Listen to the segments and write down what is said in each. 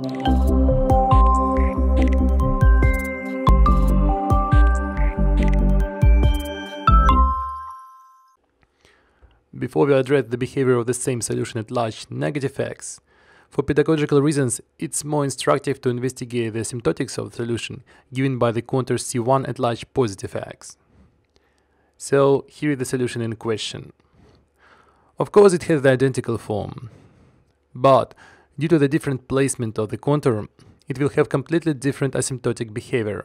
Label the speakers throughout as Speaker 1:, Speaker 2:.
Speaker 1: Before we address the behavior of the same solution at large negative x, for pedagogical reasons, it's more instructive to investigate the asymptotics of the solution given by the contour C1 at large positive x. So here is the solution in question. Of course it has the identical form, but due to the different placement of the contour, it will have completely different asymptotic behavior.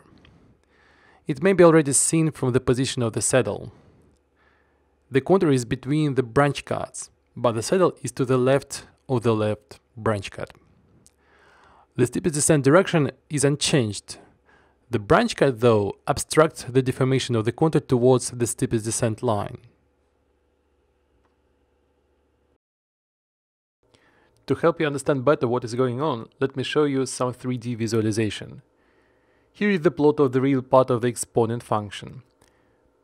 Speaker 1: It may be already seen from the position of the saddle. The contour is between the branch cuts, but the saddle is to the left of the left branch cut. The steepest descent direction is unchanged. The branch cut, though, obstructs the deformation of the contour towards the steepest descent line. To help you understand better what is going on, let me show you some 3D visualization. Here is the plot of the real part of the exponent function.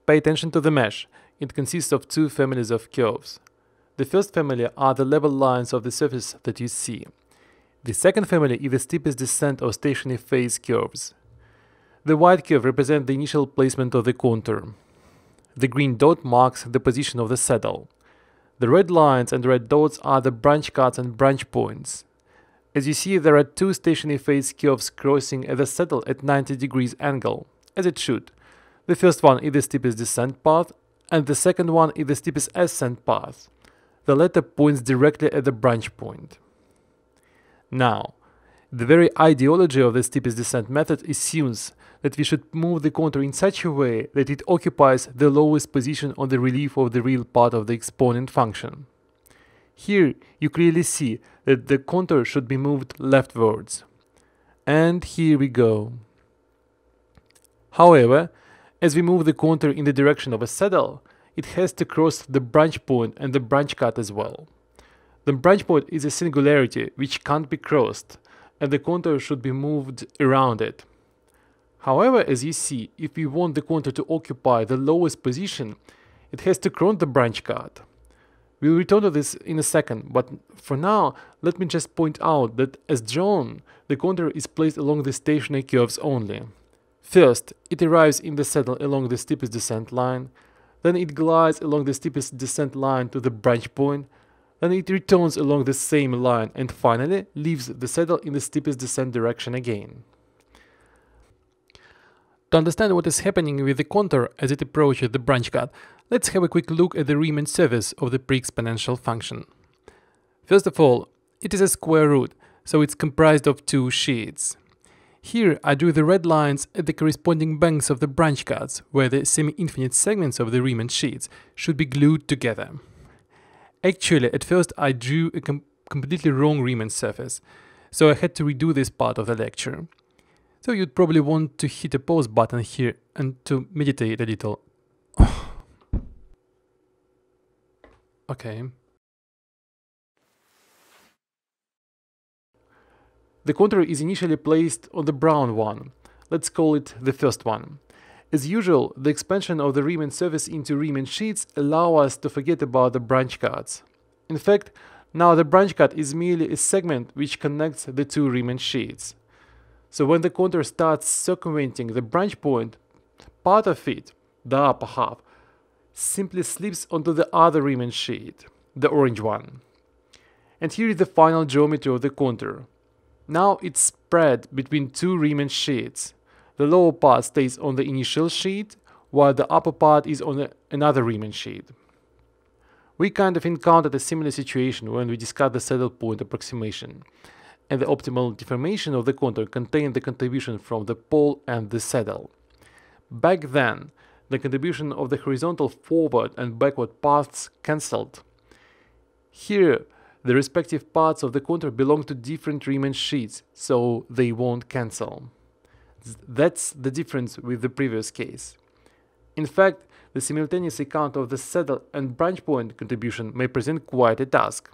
Speaker 1: Pay attention to the mesh. It consists of two families of curves. The first family are the level lines of the surface that you see. The second family is the steepest descent or stationary phase curves. The white curve represents the initial placement of the contour. The green dot marks the position of the saddle. The red lines and red dots are the branch cuts and branch points. As you see, there are two stationary phase curves crossing at the saddle at 90 degrees angle, as it should. The first one is the steepest descent path, and the second one is the steepest ascent path. The latter points directly at the branch point. Now, the very ideology of the steepest descent method assumes that we should move the contour in such a way that it occupies the lowest position on the relief of the real part of the exponent function. Here you clearly see that the contour should be moved leftwards. And here we go. However, as we move the contour in the direction of a saddle, it has to cross the branch point and the branch cut as well. The branch point is a singularity which can't be crossed, and the contour should be moved around it. However, as you see, if we want the contour to occupy the lowest position, it has to cross the branch cut. We'll return to this in a second, but for now, let me just point out that as drawn, the contour is placed along the stationary curves only. First, it arrives in the saddle along the steepest descent line, then it glides along the steepest descent line to the branch point, then it returns along the same line and finally leaves the saddle in the steepest descent direction again. To understand what is happening with the contour as it approaches the branch cut, let's have a quick look at the Riemann surface of the pre-exponential function. First of all, it is a square root, so it's comprised of two sheets. Here I drew the red lines at the corresponding banks of the branch cuts, where the semi-infinite segments of the Riemann sheets should be glued together. Actually, at first I drew a completely wrong Riemann surface, so I had to redo this part of the lecture. So you'd probably want to hit a pause button here and to meditate a little. Okay. The contour is initially placed on the brown one. Let's call it the first one. As usual, the expansion of the Riemann surface into Riemann sheets allow us to forget about the branch cuts. In fact, now the branch cut is merely a segment which connects the two Riemann sheets. So when the contour starts circumventing the branch point, part of it, the upper half, simply slips onto the other Riemann sheet, the orange one. And here is the final geometry of the contour. Now it's spread between two Riemann sheets. The lower part stays on the initial sheet, while the upper part is on another Riemann sheet. We kind of encountered a similar situation when we discussed the saddle point approximation, and the optimal deformation of the contour contained the contribution from the pole and the saddle. Back then, the contribution of the horizontal forward and backward paths cancelled. Here, the respective parts of the contour belong to different Riemann sheets, so they won't cancel. That's the difference with the previous case. In fact, the simultaneous account of the saddle and branch point contribution may present quite a task.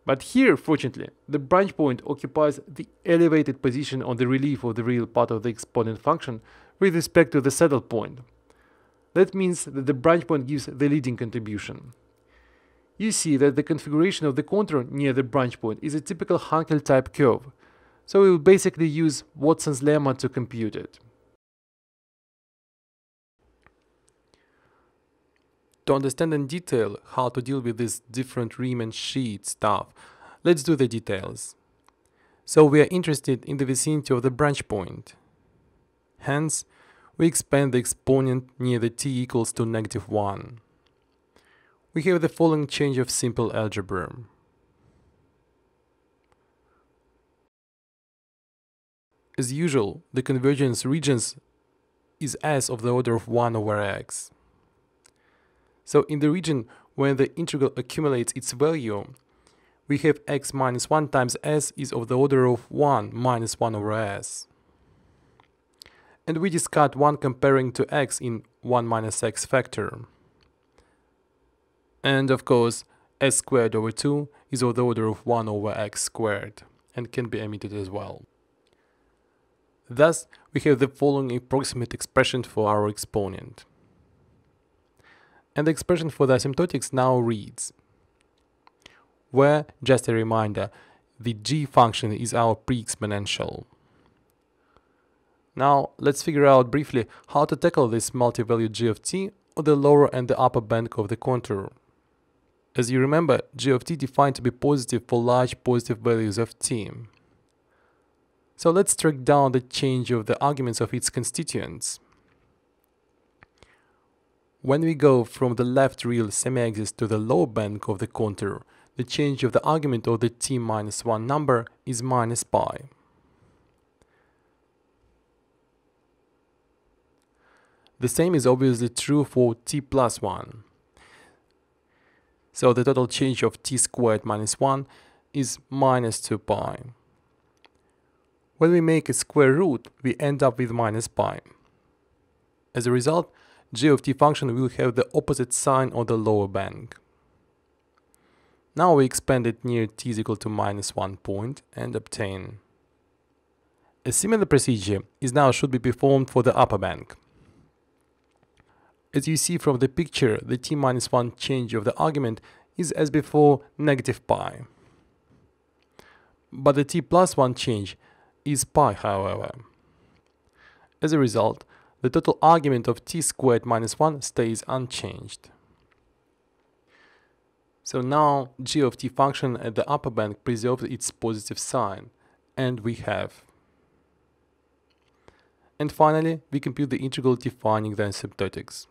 Speaker 1: But here, fortunately, the branch point occupies the elevated position on the relief of the real part of the exponent function with respect to the saddle point. That means that the branch point gives the leading contribution. You see that the configuration of the contour near the branch point is a typical Hankel type curve. So we will basically use Watson's lemma to compute it. To understand in detail how to deal with this different Riemann sheet stuff, let's do the details. So we are interested in the vicinity of the branch point. Hence, we expand the exponent near the t equals to -1. We have the following change of simple algebra. As usual, the convergence regions is S of the order of 1 over x. So in the region where the integral accumulates its value, we have x minus 1 times s is of the order of 1 minus 1 over s. And we discard 1 comparing to x in 1 minus x factor. And of course, s squared over 2 is of the order of 1 over x squared and can be omitted as well. Thus, we have the following approximate expression for our exponent. And the expression for the asymptotics now reads, where, just a reminder, the g function is our pre-exponential. Now, let's figure out briefly how to tackle this multi-value g of t on the lower and the upper bank of the contour. As you remember, g of t defined to be positive for large positive values of t. So let's track down the change of the arguments of its constituents. When we go from the left real semi-axis to the lower bank of the contour, the change of the argument of the t minus 1 number is minus pi. The same is obviously true for t plus 1. So the total change of t squared minus 1 is minus 2 pi. When we make a square root, we end up with minus pi. As a result, g of t function will have the opposite sign on the lower bank. Now we expand it near t is equal to -1 point and obtain. A similar procedure is now should be performed for the upper bank. As you see from the picture, the t minus 1 change of the argument is as before negative pi. But the t plus 1 change is pi, however. As a result, the total argument of t squared minus 1 stays unchanged. So now g of t function at the upper bank preserves its positive sign, and we have. And finally, we compute the integral defining the asymptotics.